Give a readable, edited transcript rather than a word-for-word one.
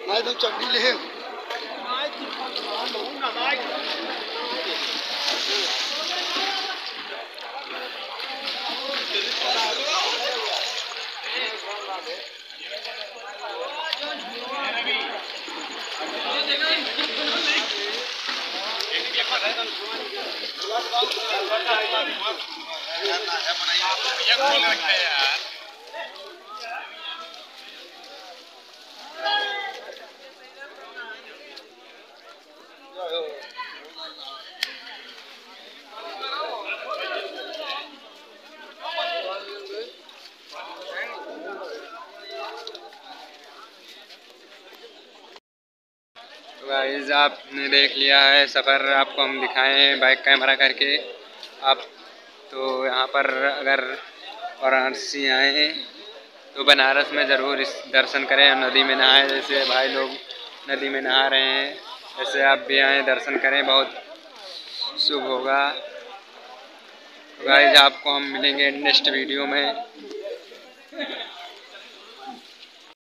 Mai dum chọc đi lên. Guys आपने देख लिया है सफ़र, आपको हम दिखाए हैं बैक कैमरा करके। आप तो यहाँ पर अगर वाराणसी आए तो बनारस में ज़रूर इस दर्शन करें, नदी में नहाएं। जैसे भाई लोग नदी में नहा रहे हैं, ऐसे आप भी आएँ, दर्शन करें, बहुत शुभ होगा। गाइस आपको हम मिलेंगे नेक्स्ट वीडियो में।